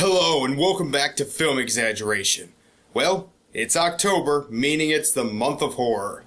Hello and welcome back to Film Exaggeration. Well, it's October, meaning it's the month of horror.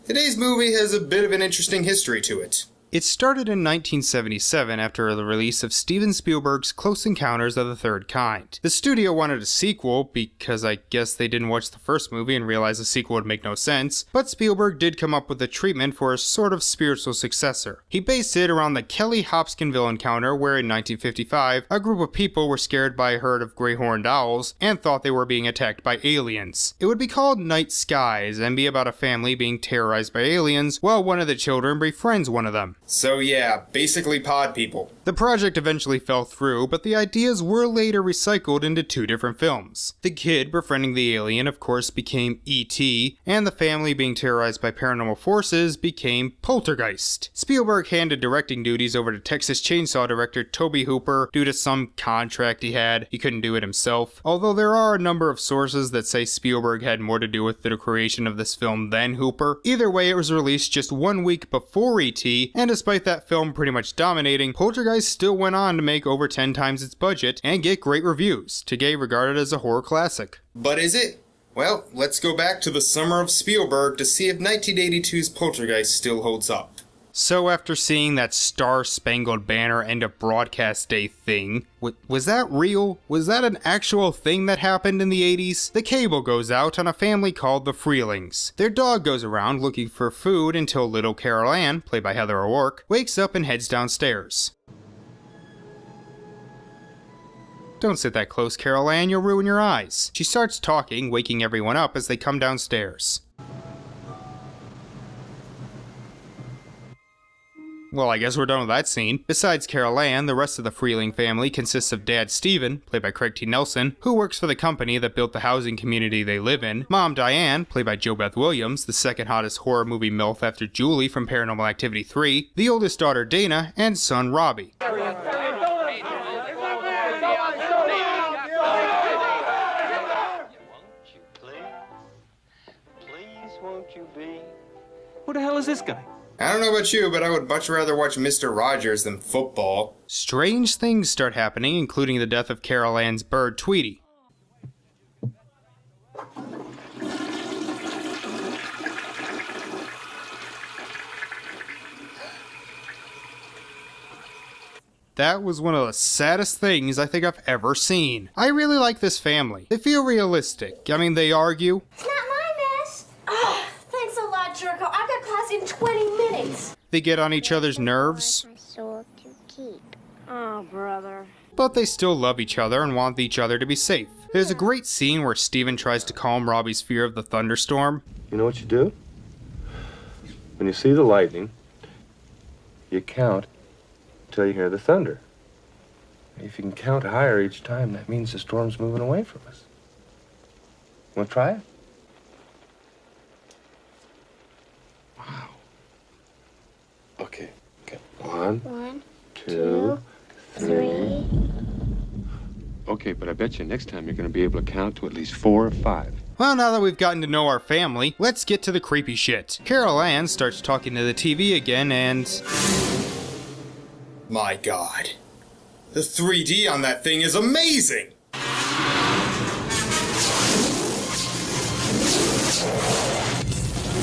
Today's movie has a bit of an interesting history to it. It started in 1977 after the release of Steven Spielberg's Close Encounters of the Third Kind. The studio wanted a sequel because I guess they didn't watch the first movie and realized a sequel would make no sense, but Spielberg did come up with a treatment for a sort of spiritual successor. He based it around the Kelly Hopkinsville encounter where in 1955, a group of people were scared by a herd of gray horned owls and thought they were being attacked by aliens. It would be called Night Skies and be about a family being terrorized by aliens while one of the children befriends one of them. So yeah, basically pod people. The project eventually fell through, but the ideas were later recycled into two different films. The kid befriending the alien, of course, became E.T., and the family being terrorized by paranormal forces became Poltergeist. Spielberg handed directing duties over to Texas Chainsaw director Tobe Hooper due to some contract he had. He couldn't do it himself, although there are a number of sources that say Spielberg had more to do with the creation of this film than Hooper. Either way, it was released just 1 week before E.T., and despite that film pretty much dominating, Poltergeist still went on to make over 10 times its budget and get great reviews, today regarded as a horror classic. But is it? Well, let's go back to the summer of Spielberg to see if 1982's Poltergeist still holds up. So after seeing that Star-Spangled Banner end of broadcast day thing, was that real? Was that an actual thing that happened in the 80s? The cable goes out on a family called the Freelings. Their dog goes around looking for food until little Carol Ann, played by Heather O'Rourke, wakes up and heads downstairs. Don't sit that close, Carol Ann, you'll ruin your eyes. She starts talking, waking everyone up as they come downstairs. Well, I guess we're done with that scene. Besides Carol Ann, the rest of the Freeling family consists of Dad Stephen, played by Craig T. Nelson, who works for the company that built the housing community they live in, Mom Diane, played by Jo Beth Williams, the second hottest horror movie MILF after Julie from Paranormal Activity 3, the oldest daughter Dana, and son Robbie. Who the hell is this guy? I don't know about you, but I would much rather watch Mr. Rogers than football. Strange things start happening, including the death of Carol Ann's bird, Tweety. That was one of the saddest things I think I've ever seen. I really like this family. They feel realistic. I mean, they argue. It's not my mess. Oh, thanks a lot, Jerko. I've got class in 20 minutes. They get on each other's nerves. To keep. Oh, brother. But they still love each other and want each other to be safe. There's a great scene where Steven tries to calm Robbie's fear of the thunderstorm. You know what you do? When you see the lightning, you count until you hear the thunder. If you can count higher each time, that means the storm's moving away from us. Want to try it? Wow. Okay. One, two, three. Okay, but I bet you next time you're going to be able to count to at least 4 or 5. Well, now that we've gotten to know our family, let's get to the creepy shit. Carol Ann starts talking to the TV again and... My God. The 3D on that thing is amazing!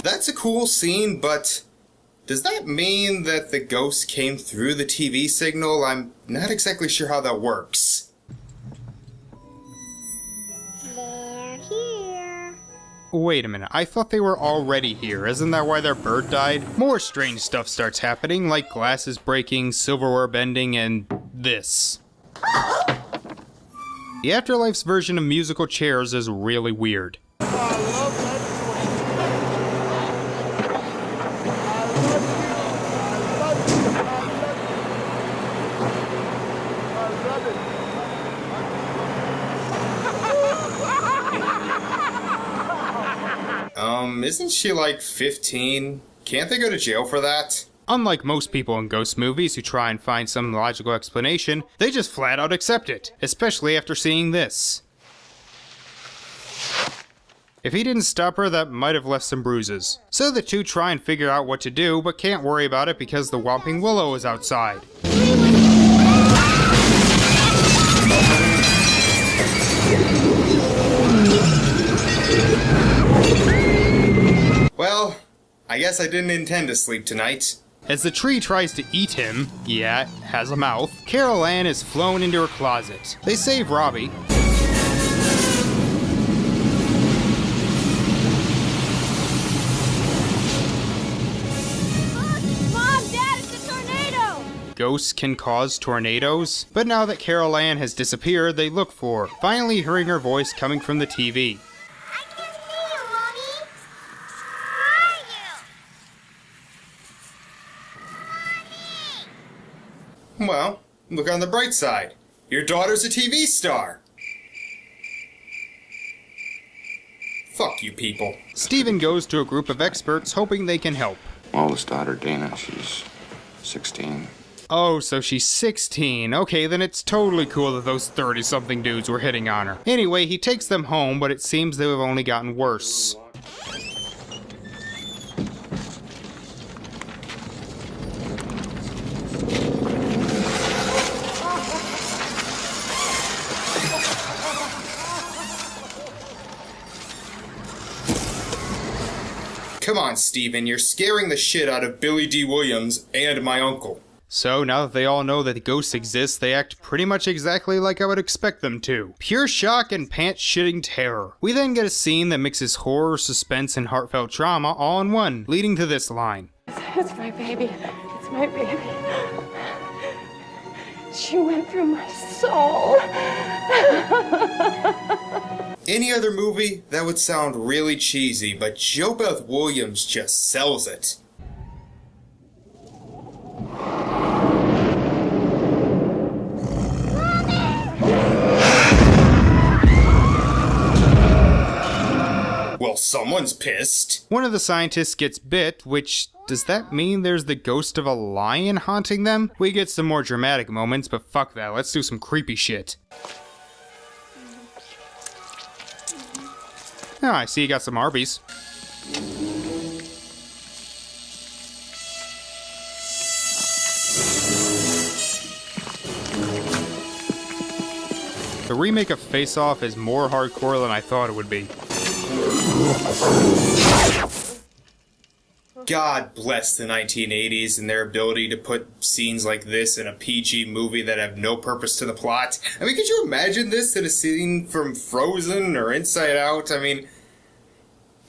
That's a cool scene, but does that mean that the ghost came through the TV signal? I'm not exactly sure how that works. They're here. Wait a minute, I thought they were already here. Isn't that why their bird died? More strange stuff starts happening, like glasses breaking, silverware bending, and this. The Afterlife's version of musical chairs is really weird. Isn't she like 15? Can't they go to jail for that? Unlike most people in ghost movies who try and find some logical explanation, they just flat out accept it, especially after seeing this. If he didn't stop her, that might have left some bruises. So the two try and figure out what to do, but can't worry about it because the Whomping Willow is outside. I guess I didn't intend to sleep tonight. As the tree tries to eat him, yeah, it has a mouth, Carol Ann is flown into her closet. They save Robbie. Mom, Dad, it's a tornado! Ghosts can cause tornadoes, but now that Carol Ann has disappeared, they look for her, finally hearing her voice coming from the TV. I can see you, Mommy. Where are you? Well, look on the bright side. Your daughter's a TV star. Fuck you people. Stephen goes to a group of experts hoping they can help. Oldest daughter, Dana, she's 16. Oh, so she's 16. Okay, then it's totally cool that those 30-something dudes were hitting on her. Anyway, he takes them home, but it seems they have only gotten worse. Come on, Steven, you're scaring the shit out of Billy D. Williams and my uncle. So, now that they all know that ghosts exist, they act pretty much exactly like I would expect them to. Pure shock and pants-shitting terror. We then get a scene that mixes horror, suspense, and heartfelt trauma all in one, leading to this line. It's my baby. It's my baby. She went through my soul. Any other movie, that would sound really cheesy, but JoBeth Williams just sells it. Well, someone's pissed. One of the scientists gets bit, which, does that mean there's the ghost of a lion haunting them? We get some more dramatic moments, but fuck that, let's do some creepy shit. Oh, I see you got some Arby's. The remake of Face Off is more hardcore than I thought it would be. God bless the 1980s and their ability to put scenes like this in a PG movie that have no purpose to the plot. I mean, could you imagine this in a scene from Frozen or Inside Out? I mean,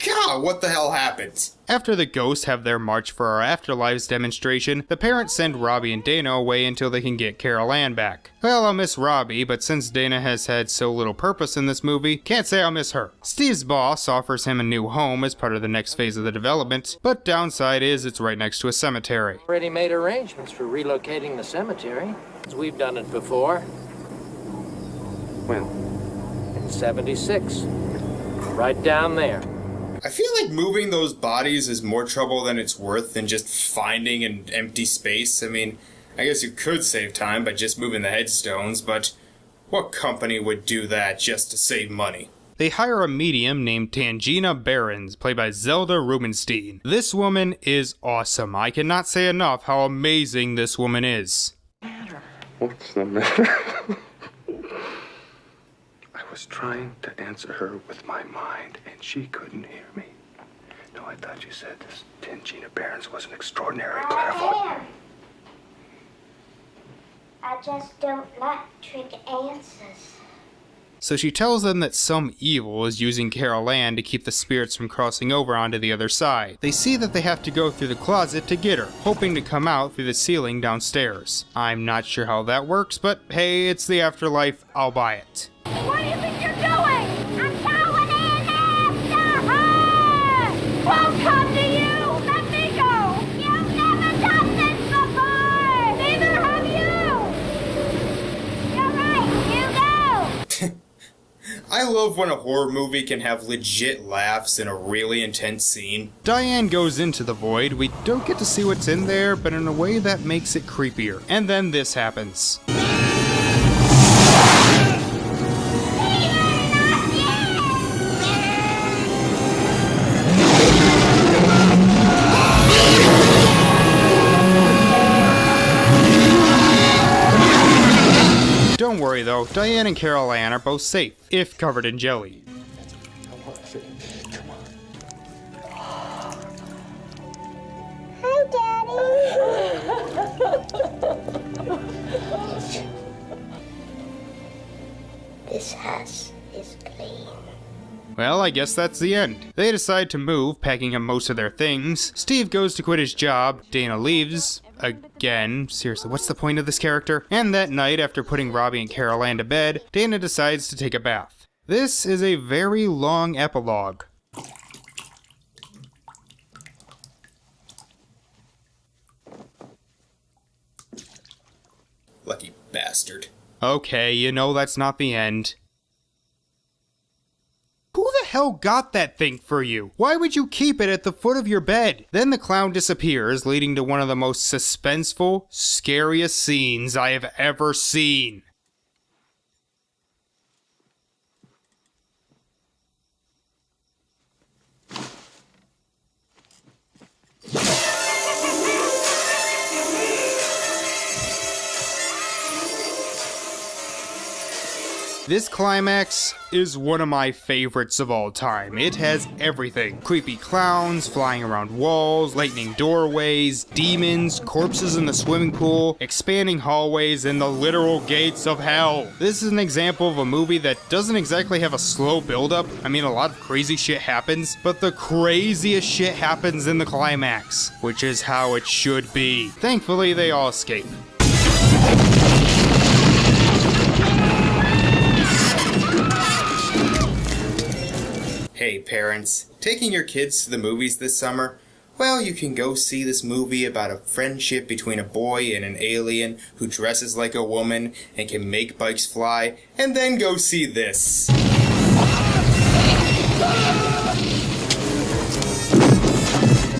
God, what the hell happened? After the ghosts have their March for Our Afterlives demonstration, the parents send Robbie and Dana away until they can get Carol Ann back. Well, I'll miss Robbie, but since Dana has had so little purpose in this movie, can't say I'll miss her. Steve's boss offers him a new home as part of the next phase of the development, but downside is it's right next to a cemetery. Already made arrangements for relocating the cemetery, as we've done it before. When? In 76. Right down there. I feel like moving those bodies is more trouble than it's worth than just finding an empty space. I mean, I guess you could save time by just moving the headstones, but what company would do that just to save money? They hire a medium named Tangina Behrens, played by Zelda Rubinstein. This woman is awesome. I cannot say enough how amazing this woman is. What's the matter? I was trying to answer her with my mind, and she couldn't hear me. No, I thought you said this Tangina Behrens was an extraordinary clairvoyant. I just don't like trick answers. So she tells them that some evil is using Carol Ann to keep the spirits from crossing over onto the other side. They see that they have to go through the closet to get her, hoping to come out through the ceiling downstairs. I'm not sure how that works, but hey, it's the afterlife, I'll buy it. What do you think you're doing? I'm going in after her! Won't come to you! Let me go! You've never done this before! Neither have you! You're right, you go! I love when a horror movie can have legit laughs in a really intense scene. Diane goes into the void. We don't get to see what's in there, but in a way that makes it creepier. And then this happens. Don't worry though, Diane and Carol Ann are both safe, if covered in jelly. This house is clean. Well, I guess that's the end. They decide to move, packing up most of their things. Steve goes to quit his job. Dana leaves. Again. Seriously, what's the point of this character? And that night, after putting Robbie and Carol Ann to bed, Dana decides to take a bath. This is a very long epilogue. Lucky bastard. Okay, you know that's not the end. Who the hell got that thing for you? Why would you keep it at the foot of your bed? Then the clown disappears, leading to one of the most suspenseful, scariest scenes I have ever seen. This climax is one of my favorites of all time. It has everything. Creepy clowns, flying around walls, lightning doorways, demons, corpses in the swimming pool, expanding hallways, and the literal gates of hell. This is an example of a movie that doesn't exactly have a slow build-up. I mean, a lot of crazy shit happens, but the craziest shit happens in the climax, which is how it should be. Thankfully, they all escape. Hey parents, taking your kids to the movies this summer? Well, you can go see this movie about a friendship between a boy and an alien who dresses like a woman and can make bikes fly, and then go see this.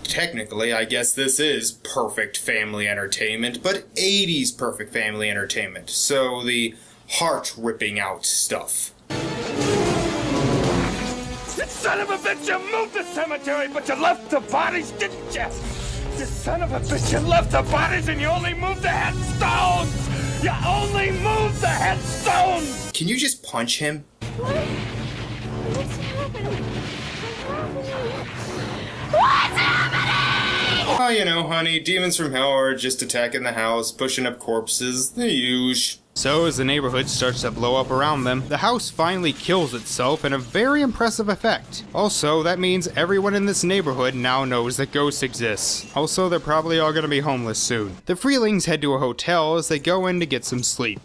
Technically, I guess this is perfect family entertainment, but 80s perfect family entertainment, so the heart-ripping out stuff. Son of a bitch, you moved the cemetery, but you left the bodies, didn't you? You son of a bitch, you left the bodies and you only moved the headstones! You only moved the headstones! Can you just punch him? What's happening? What's happening? Oh, you know, honey, demons from hell are just attacking the house, pushing up corpses, the usual. So as the neighborhood starts to blow up around them, the house finally kills itself in a very impressive effect. Also, that means everyone in this neighborhood now knows that ghosts exist. Also, they're probably all gonna be homeless soon. The Freelings head to a hotel as they go in to get some sleep.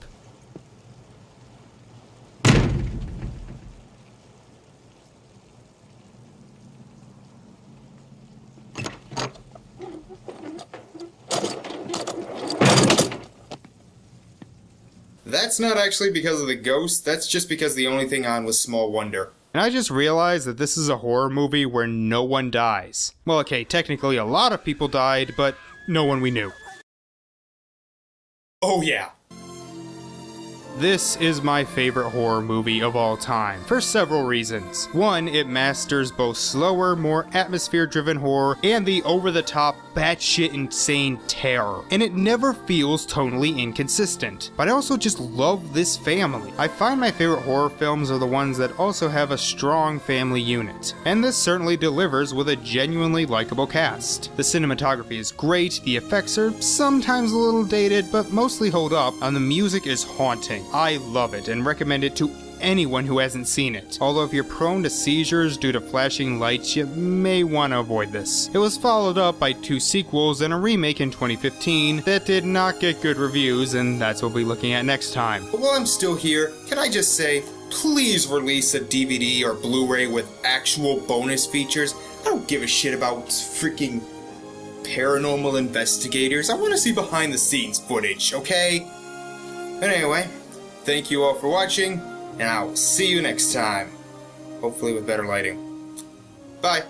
That's not actually because of the ghost, that's just because the only thing on was Small Wonder. And I just realized that this is a horror movie where no one dies. Well, okay, technically a lot of people died, but no one we knew. Oh yeah. This is my favorite horror movie of all time, for several reasons. One, it masters both slower, more atmosphere-driven horror and the over-the-top, batshit insane terror. And it never feels tonally inconsistent. But I also just love this family. I find my favorite horror films are the ones that also have a strong family unit. And this certainly delivers with a genuinely likable cast. The cinematography is great, the effects are sometimes a little dated, but mostly hold up, and the music is haunting. I love it and recommend it to anyone who hasn't seen it. Although if you're prone to seizures due to flashing lights, you may want to avoid this. It was followed up by 2 sequels and a remake in 2015 that did not get good reviews, and that's what we'll be looking at next time. But while I'm still here, can I just say, please release a DVD or Blu-ray with actual bonus features? I don't give a shit about freaking paranormal investigators. I want to see behind the scenes footage, okay? But anyway, thank you all for watching, and I will see you next time. Hopefully with better lighting. Bye.